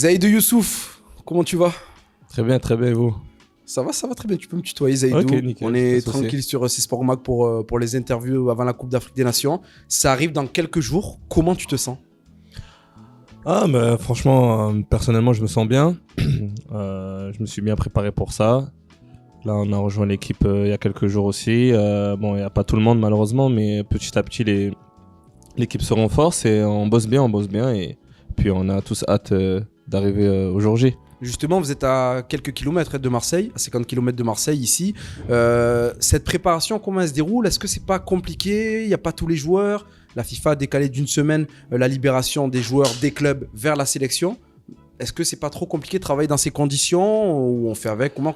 Zaïdou Youssouf, comment tu vas? Très bien, et vous? Ça va très bien, tu peux me tutoyer Zaïdou. Ok, nickel, On est pas de souci. tranquille sur C'est Sport Mag pour les interviews avant la Coupe d'Afrique des Nations. Ça arrive dans quelques jours, comment tu te sens? Franchement, personnellement, je me sens bien. Je me suis bien préparé pour ça. Là, on a rejoint l'équipe il y a quelques jours aussi. Bon, il n'y a pas tout le monde malheureusement, mais petit à petit, l'équipe se renforce et on bosse bien. Et puis, on a tous hâte d'arriver au jour J. Justement, vous êtes à quelques kilomètres de Marseille, à 50 kilomètres de Marseille ici. Cette préparation, comment elle se déroule? Est-ce que c'est pas compliqué? Il n'y a pas tous les joueurs. La FIFA a décalé d'une semaine la libération des joueurs des clubs vers la sélection. Est-ce que c'est pas trop compliqué de travailler dans ces conditions ou on fait avec? Comment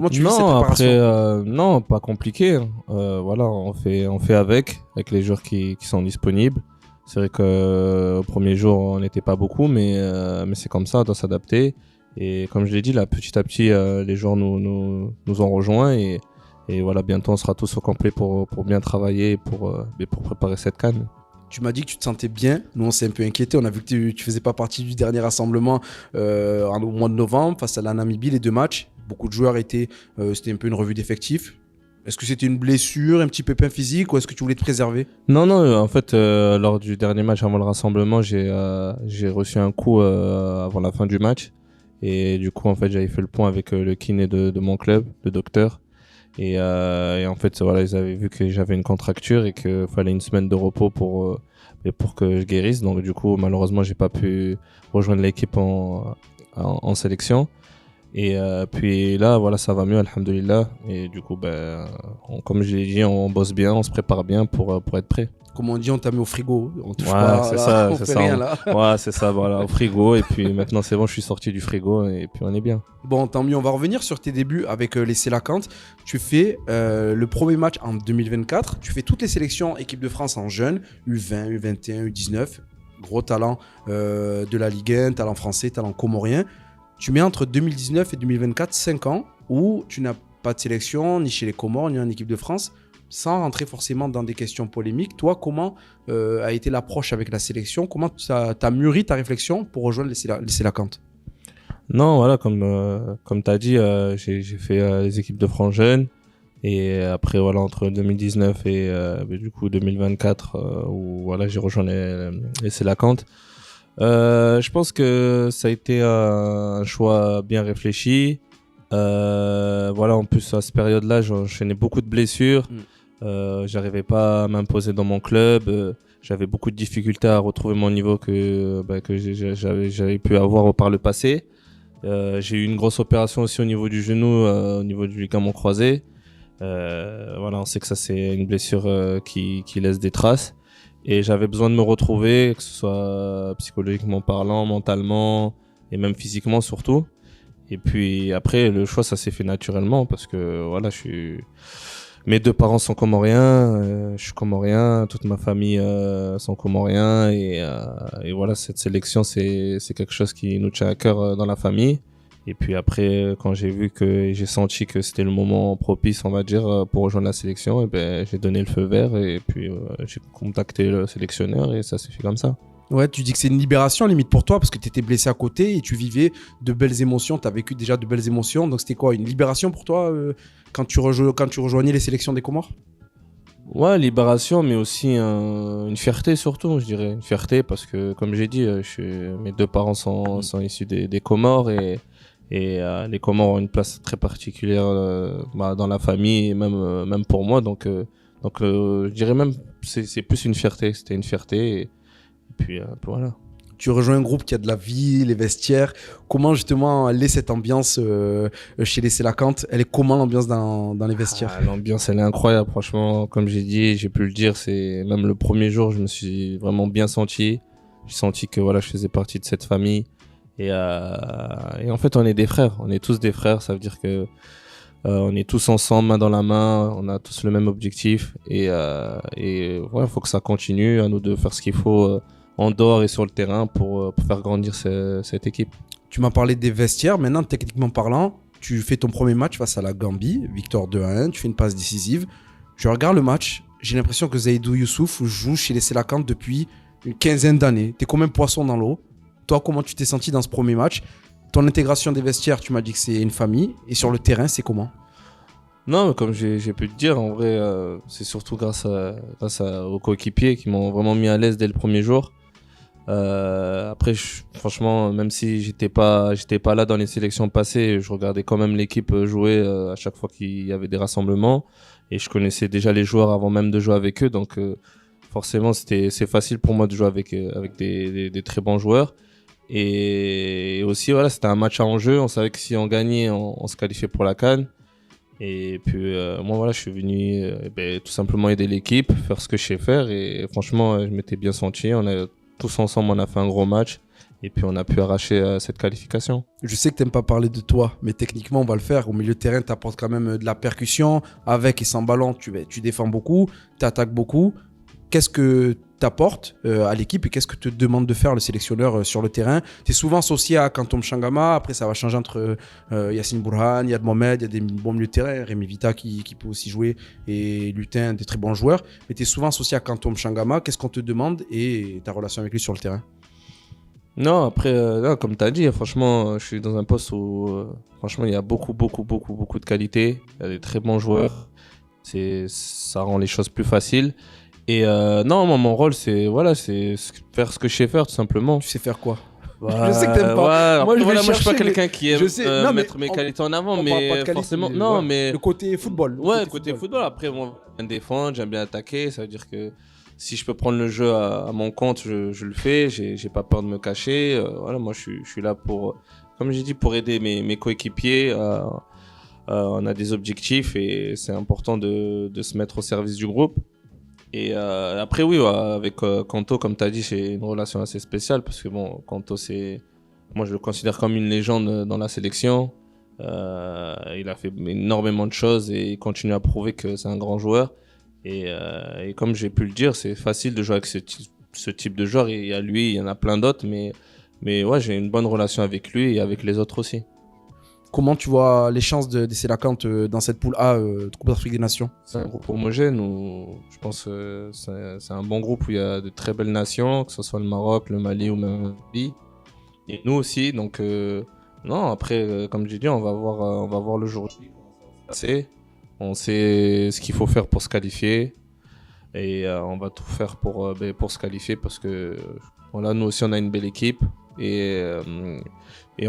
tu vis cette Non, préparation? après, non, pas compliqué. Voilà, on fait avec les joueurs qui sont disponibles. C'est vrai qu'au premier jour, on n'était pas beaucoup, mais c'est comme ça, on doit s'adapter. Et comme je l'ai dit, là, petit à petit, les joueurs nous ont rejoints et voilà, bientôt on sera tous au complet pour bien travailler et pour préparer cette CAN. Tu m'as dit que tu te sentais bien. Nous, on s'est un peu inquiété. On a vu que tu faisais pas partie du dernier rassemblement au mois de novembre face à la Namibie, les 2 matchs. Beaucoup de joueurs c'était un peu une revue d'effectifs. Est-ce que c'était une blessure, un petit pépin physique ou est-ce que tu voulais te préserver? Non, en fait, lors du dernier match avant le rassemblement, j'ai reçu un coup avant la fin du match. Et du coup, en fait, j'avais fait le point avec le kiné de mon club, le docteur. Et en fait, voilà, ils avaient vu que j'avais une contracture et qu'il fallait une semaine de repos pour que je guérisse. Donc, du coup, malheureusement, j'ai pas pu rejoindre l'équipe en sélection. Et puis là, voilà, ça va mieux, alhamdoulilah. Et du coup, comme je l'ai dit, on bosse bien, on se prépare bien pour être prêt. Comme on dit, on t'a mis au frigo. On touche Ouais, pas, c'est là. ça, On c'est fait ça. rien là. Ouais, c'est ça, voilà, au frigo. Et puis maintenant, c'est bon, je suis sorti du frigo et puis on est bien. Bon, tant mieux. On va revenir sur tes débuts avec les Sélacanthes. Tu fais le premier match en 2024. Tu fais toutes les sélections équipe de France en jeunes, U20, U21, U19. Gros talent de la Ligue 1, talent français, talent comorien. Tu mets entre 2019 et 2024 5 ans où tu n'as pas de sélection ni chez les Comores ni en équipe de France. Sans rentrer forcément dans des questions polémiques, toi, comment a été l'approche avec la sélection? Comment tu as mûri ta réflexion pour rejoindre les Sélacanthes? Non, voilà, comme tu as dit, j'ai fait les équipes de France jeunes. Et après, voilà, entre 2019 et du coup 2024, où voilà, j'ai rejoint les Sélacanthes. Je pense que ça a été un choix bien réfléchi. Voilà, en plus, à cette période-là, j'enchaînais beaucoup de blessures. J'arrivais pas à m'imposer dans mon club. J'avais beaucoup de difficultés à retrouver mon niveau que j'avais pu avoir par le passé. J'ai eu une grosse opération aussi au niveau du genou, au niveau du ligament croisé. Voilà, on sait que ça c'est une blessure qui laisse des traces. Et j'avais besoin de me retrouver, que ce soit psychologiquement parlant, mentalement et même physiquement surtout. Et puis après, le choix ça s'est fait naturellement parce que voilà, mes 2 parents sont comoriens, je suis comorien, toute ma famille sont comoriens et voilà, cette sélection c'est quelque chose qui nous tient à cœur dans la famille. Et puis après, quand j'ai senti que c'était le moment propice, on va dire, pour rejoindre la sélection, j'ai donné le feu vert et puis j'ai contacté le sélectionneur et ça s'est fait comme ça. Ouais, tu dis que c'est une libération limite pour toi parce que tu étais blessé à côté et tu vivais de belles émotions, tu as vécu déjà de belles émotions. Donc c'était quoi, une libération pour toi quand tu rejoignais les sélections des Comores? Ouais, libération, mais aussi une fierté surtout, je dirais. Une fierté parce que, comme j'ai dit, mes 2 parents sont issus des Comores et les Comores ont une place très particulière dans la famille et même pour moi. Donc, je dirais même c'est plus une fierté. C'était une fierté et puis voilà. Tu rejoins un groupe qui a de la vie, les vestiaires. Comment justement elle est cette ambiance chez les Sélacanthes? Elle est comment l'ambiance dans les vestiaires? L'ambiance, elle est incroyable. Franchement, comme j'ai pu le dire, c'est même le premier jour, je me suis vraiment bien senti. J'ai senti que voilà, je faisais partie de cette famille. Et en fait, on est des frères. On est tous des frères. Ça veut dire que on est tous ensemble, main dans la main. On a tous le même objectif. Et voilà, faut que ça continue. À nous de faire ce qu'il faut en dehors et sur le terrain pour faire grandir cette équipe. Tu m'as parlé des vestiaires. Maintenant, techniquement parlant, tu fais ton premier match face à la Gambie, victoire 2-1. Tu fais une passe décisive. Je regarde le match. J'ai l'impression que Zaïdou Youssouf joue chez les Sélacanthes depuis une quinzaine d'années. T'es comme un poisson dans l'eau. Toi, comment tu t'es senti dans ce premier match? Ton intégration des vestiaires, tu m'as dit que c'est une famille. Et sur le terrain, c'est comment? Non, mais comme j'ai pu te dire, en vrai, c'est surtout aux coéquipiers qui m'ont vraiment mis à l'aise dès le premier jour. Après, franchement, même si j'étais pas là dans les sélections passées, je regardais quand même l'équipe jouer à chaque fois qu'il y avait des rassemblements, et je connaissais déjà les joueurs avant même de jouer avec eux, donc forcément c'est facile pour moi de jouer avec des très bons joueurs. Et aussi voilà, c'était un match à enjeu, on savait que si on gagnait, on se qualifiait pour la CAN. Et puis moi voilà, je suis venu tout simplement aider l'équipe, faire ce que je sais faire, et franchement je m'étais bien senti. Tous ensemble, on a fait un gros match et puis on a pu arracher cette qualification. Je sais que tu n'aimes pas parler de toi, mais techniquement, on va le faire. Au milieu de terrain, tu apportes quand même de la percussion. Avec et sans ballon, tu défends beaucoup, tu attaques beaucoup. Qu'est-ce que tu apportes à l'équipe et qu'est-ce que te demande de faire le sélectionneur sur le terrain? Tu es souvent associé à Kantom Changama. Après, ça va changer entre Yassine Bourhan, Yad Mohamed. Il y a des bons milieux de terrain. Rémi Vita qui peut aussi jouer et Lutin, des très bons joueurs. Mais tu es souvent associé à Kantom Changama. Qu'est-ce qu'on te demande et ta relation avec lui sur le terrain? Non, après, non, comme tu as dit, franchement, je suis dans un poste où franchement, il y a beaucoup de qualité. Il y a des très bons joueurs. Ça rend les choses plus faciles. Et non, moi, mon rôle, c'est faire ce que je sais faire, tout simplement. Tu sais faire quoi? Je sais que t'aimes pas. Ouais, moi, je suis pas chercher, quelqu'un qui aime mettre mes on- qualités en avant, on parle mais pas de qualité, forcément, mais non, ouais, mais le côté football. ouais, côté football. Après, moi, j'aime bien défendre, j'aime bien attaquer. Ça veut dire que si je peux prendre le jeu à mon compte, je le fais. J'ai pas peur de me cacher. Voilà, moi, je suis là pour, comme j'ai dit, pour aider mes coéquipiers. On a des objectifs et c'est important de se mettre au service du groupe. Et après, oui, ouais, avec Kanto, comme tu as dit, j'ai une relation assez spéciale parce que bon, Kanto, moi, je le considère comme une légende dans la sélection. Il a fait énormément de choses et il continue à prouver que c'est un grand joueur. Et comme j'ai pu le dire, c'est facile de jouer avec ce type de joueur. Il y a lui, il y en a plein d'autres, mais ouais, j'ai une bonne relation avec lui et avec les autres aussi. Comment tu vois les chances d'essayer la Cante dans cette poule A de Coupe d'Afrique des Nations? C'est un groupe homogène où je pense que c'est un bon groupe où il y a de très belles nations, que ce soit le Maroc, le Mali ou même le Mali. Et nous aussi, donc non, après, comme j'ai dit, on va voir le jour J comment ça va se passer. On sait ce qu'il faut faire pour se qualifier et on va tout faire pour se qualifier parce que voilà, nous aussi on a une belle équipe et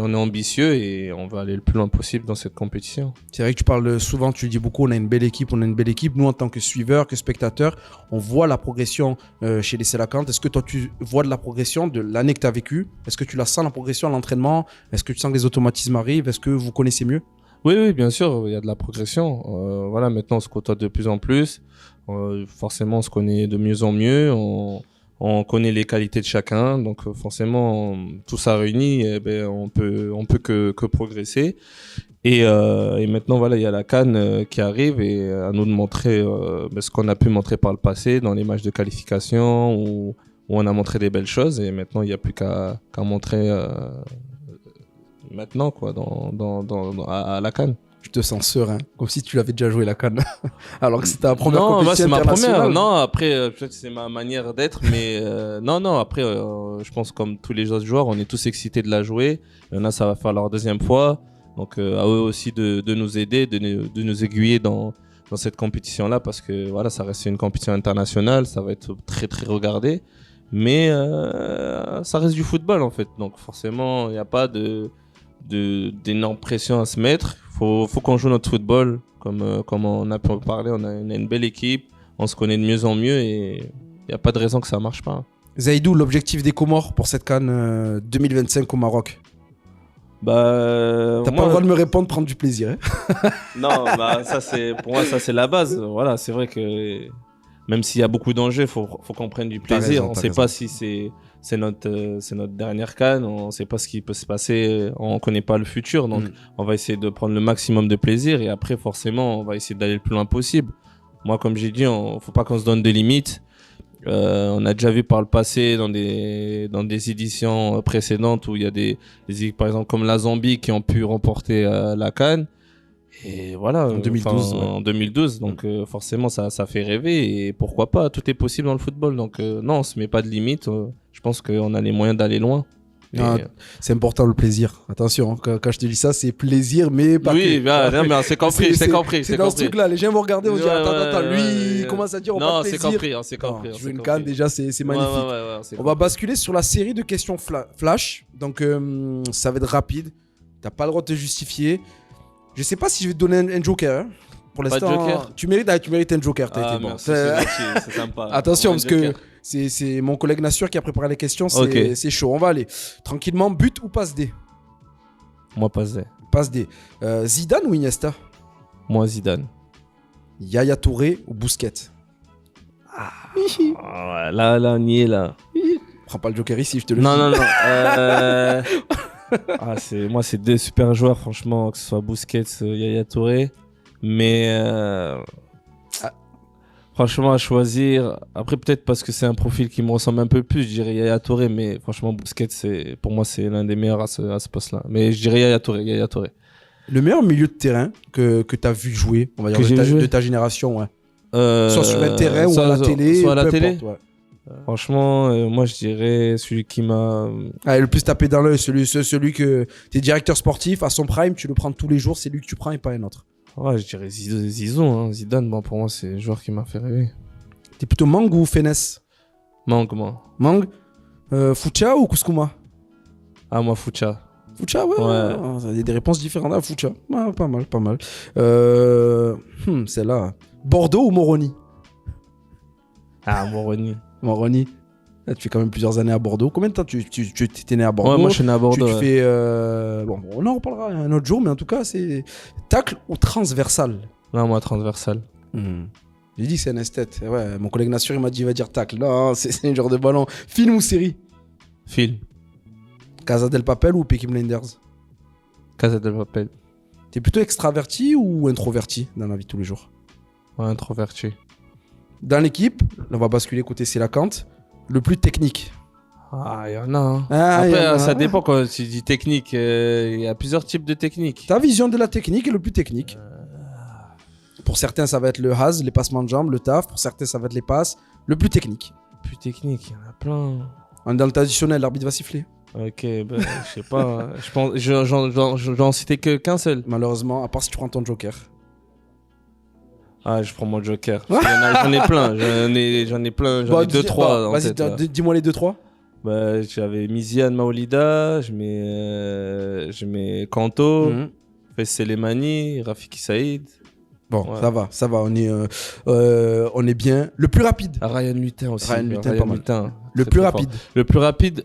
on est ambitieux et on va aller le plus loin possible dans cette compétition. C'est vrai que tu parles souvent, tu le dis beaucoup, on a une belle équipe, on a une belle équipe. Nous, en tant que suiveurs, que spectateurs, on voit la progression chez les Selakant. Est-ce que toi, tu vois de la progression de l'année que tu as vécue? Est-ce que tu la sens, la progression à l'entraînement? Est-ce que tu sens que les automatismes arrivent? Est-ce que vous connaissez mieux? Oui, bien sûr, il y a de la progression. Voilà, maintenant on se côtoie de plus en plus. Forcément, on se connaît de mieux en mieux. On connaît les qualités de chacun, donc forcément tout ça réuni, on peut que progresser. Et maintenant voilà, il y a la CAN qui arrive et à nous de montrer ce qu'on a pu montrer par le passé dans les matchs de qualification où on a montré des belles choses et maintenant il n'y a plus qu'à montrer maintenant quoi à la CAN. Je te sens serein, comme si tu l'avais déjà joué la CAN. Alors que c'était ta première non, compétition moi, c'est ma internationale. première. Non, après, peut-être que c'est ma manière d'être, mais non, après, je pense comme tous les autres joueurs, on est tous excités de la jouer. Il y en a, ça va faire leur deuxième fois. Donc, à eux aussi de nous aider, de nous aiguiller dans cette compétition-là, parce que voilà, ça reste une compétition internationale, ça va être très, très regardé. Mais ça reste du football, en fait. Donc, forcément, il n'y a pas d'énorme pression à se mettre. Faut qu'on joue notre football comme on a pu en parler. On a une belle équipe, on se connaît de mieux en mieux et il n'y a pas de raison que ça marche pas. Zaïdou, l'objectif des Comores pour cette CAN 2025 au Maroc? T'as pas le droit de me répondre, prendre du plaisir. Hein. Non, pour moi ça c'est la base. Voilà, c'est vrai que même s'il y a beaucoup d'enjeux, faut qu'on prenne du plaisir. On ne sait pas si c'est notre dernière CAN, on ne sait pas ce qui peut se passer, on ne connaît pas le futur, donc on va essayer de prendre le maximum de plaisir et après forcément on va essayer d'aller le plus loin possible. Moi comme j'ai dit, il ne faut pas qu'on se donne des limites. On a déjà vu par le passé dans des éditions précédentes où il y a des équipes par exemple comme la Zambie qui ont pu remporter la CAN. Et voilà, en 2012. En 2012, donc forcément ça fait rêver et pourquoi pas, tout est possible dans le football. Donc non, on se met pas de limite. Je pense qu'on a les moyens d'aller loin. Ah, c'est important le plaisir. Attention, hein, quand je te dis ça, c'est plaisir, mais pas oui, que. bah, non, mais c'est compris, c'est compris. C'est dans ce truc-là. Les gens vont regarder, vont dire Ouais, attends, ouais, lui, il ouais. commence à dire on Non, pas de c'est plaisir. compris, c'est compris. Je veux une canne, déjà, c'est magnifique. C'est On va basculer sur la série de questions flash. Donc, ça va être rapide. T'as pas le droit de te justifier. Je sais pas si je vais te donner un joker. Hein. Pour Pas l'instant, de joker tu mérites un joker. T'as été bon. Merci, c'est gentil, c'est sympa. Attention, Ouais, parce joker. que c'est mon collègue Nassur qui a préparé les questions. Ok. C'est chaud. On va aller. Tranquillement, but ou passe D? Moi, passé. Passe D. Zidane ou Iniesta? Moi, Zidane. Yaya Touré ou Busquets? Ah, ouais, là, on y est, là. Prends pas le joker ici, je te le dis. Non. Moi, c'est deux super joueurs, franchement, que ce soit Busquets, Yaya Touré. Mais franchement, à choisir. Après, peut-être parce que c'est un profil qui me ressemble un peu plus, je dirais Yaya Touré. Mais franchement, Busquets, pour moi, c'est l'un des meilleurs à ce poste-là. Mais je dirais Yaya Touré. Le meilleur milieu de terrain que tu as vu jouer, on va dire, de ta génération, ouais. Soit sur un terrain ou à la télé. Soit à la peu télé. importe, ouais. Franchement, moi, je dirais celui qui m'a. Ah, le plus tapé dans l'œil, celui que t'es directeur sportif, à son prime, tu le prends tous les jours, c'est lui que tu prends et pas un autre. Ouais, je dirais Zizou, hein. Zidane, bon, pour moi, c'est le joueur qui m'a fait rêver. T'es plutôt Mang ou Fenès? Mang, moi. Mang, Foucha ou Kouskouma? Ah, moi, Foucha. Foucha, ouais. Il y a des réponses différentes à Foucha. Ouais, pas mal. Celle-là. Bordeaux ou Moroni? Ah, Moroni. Moroni. Là, tu fais quand même plusieurs années à Bordeaux. Combien de temps tu t'es né à Bordeaux? Ouais, moi, je suis né à Bordeaux. Tu fais... Bon, on en reparlera un autre jour, mais en tout cas, c'est tacle ou transversal? Non, moi, transversal. J'ai dit que c'est un esthète. Ouais, mon collègue Nassur, il m'a dit, il va dire tacle. Non, c'est un genre de ballon. Film ou série? Film. Casa del Papel ou Peaky Blinders? Casa del Papel. T'es plutôt extraverti ou introverti dans la vie de tous les jours? Ouais, introverti. Dans l'équipe, on va basculer côté Sélacante, le plus technique. Ah, il y en a. Hein. Après, ça dépend quand tu dis technique. Il y a plusieurs types de techniques. Ta vision de la technique est le plus technique. Pour certains, ça va être le has, les passements de jambes, le taf. Pour certains, ça va être les passes. Le plus technique. Plus technique, il y en a plein. Dans le traditionnel, l'arbitre va siffler. Ok, ben, je sais pas. Je pense, j'en citais qu'un seul. Malheureusement, à part si tu prends ton joker. Ah, je prends mon joker. J'en ai plein. J'en ai plein. J'en ai deux, trois. Vas-y, dis-moi les 2-3. Bah, j'avais Miziane Maolida, je mets Kanto, Fes Selemani, Rafiki Saïd. Bon, ouais. ça va, on est bien. Le plus rapide. Ryan Lutin aussi. Ryan Lutin, le très, plus très rapide. Fort. Le plus rapide,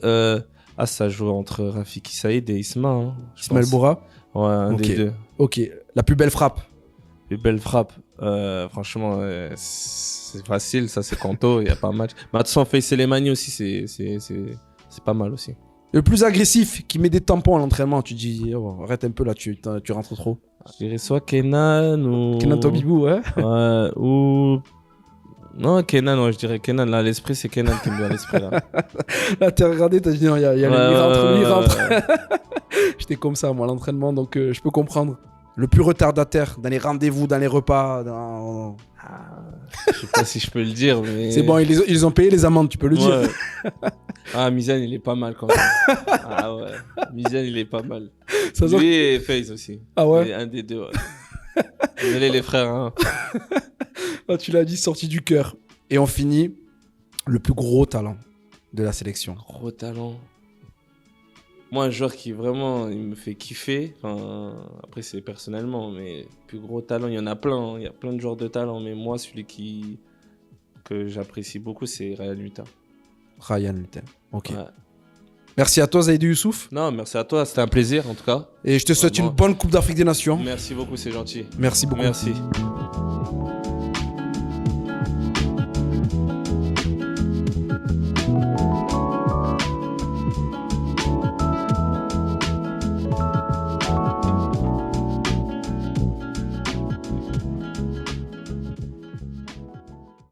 ça joue entre Rafiki Saïd et Isma. Hein, Ismaël Boura. Ouais, un des deux. Ok, la plus belle frappe. Les belles frappes, franchement, c'est facile, ça c'est Kanto, il n'y a pas match. Mais de toute façon, Fes Selemani aussi, c'est pas mal aussi. Le plus agressif, qui met des tampons à l'entraînement, tu dis, oh, arrête un peu là, tu rentres trop. Je dirais soit Kenan ou... Kenan Tobibou, ouais. Ouais, ou... Non, Kenan, ouais, je dirais Kenan. Là, l'esprit, c'est Kenan qui me vient à l'esprit, là. Là, t'as regardé, t'as dit, non, il rentre. J'étais comme ça, moi, à l'entraînement, donc je peux comprendre. Le plus retardataire dans les rendez-vous, dans les repas. Je sais pas si je peux le dire, mais... C'est bon, ils ont payé les amendes, tu peux le dire. Ah, Mizane, il est pas mal quand même. Ah ouais, Mizane, il est pas mal. Ça Lui et FaZe aussi. Ah ouais. Un des deux, ouais. Désolé les frères. Hein. Ah, tu l'as dit, sorti du cœur. Et on finit le plus gros talent de la sélection. Gros talent. Moi, un joueur qui vraiment il me fait kiffer. Enfin, après, c'est personnellement, mais plus gros talent, il y en a plein. Hein. Il y a plein de joueurs de talent, mais moi, celui que j'apprécie beaucoup, c'est Ryan Lutin. Ryan Lutin. Ok. Ouais. Merci à toi, Zaïdou Youssouf. Non, merci à toi. C'était un plaisir, en tout cas. Et je te souhaite une bonne Coupe d'Afrique des Nations. Merci beaucoup, c'est gentil. Merci beaucoup. Merci.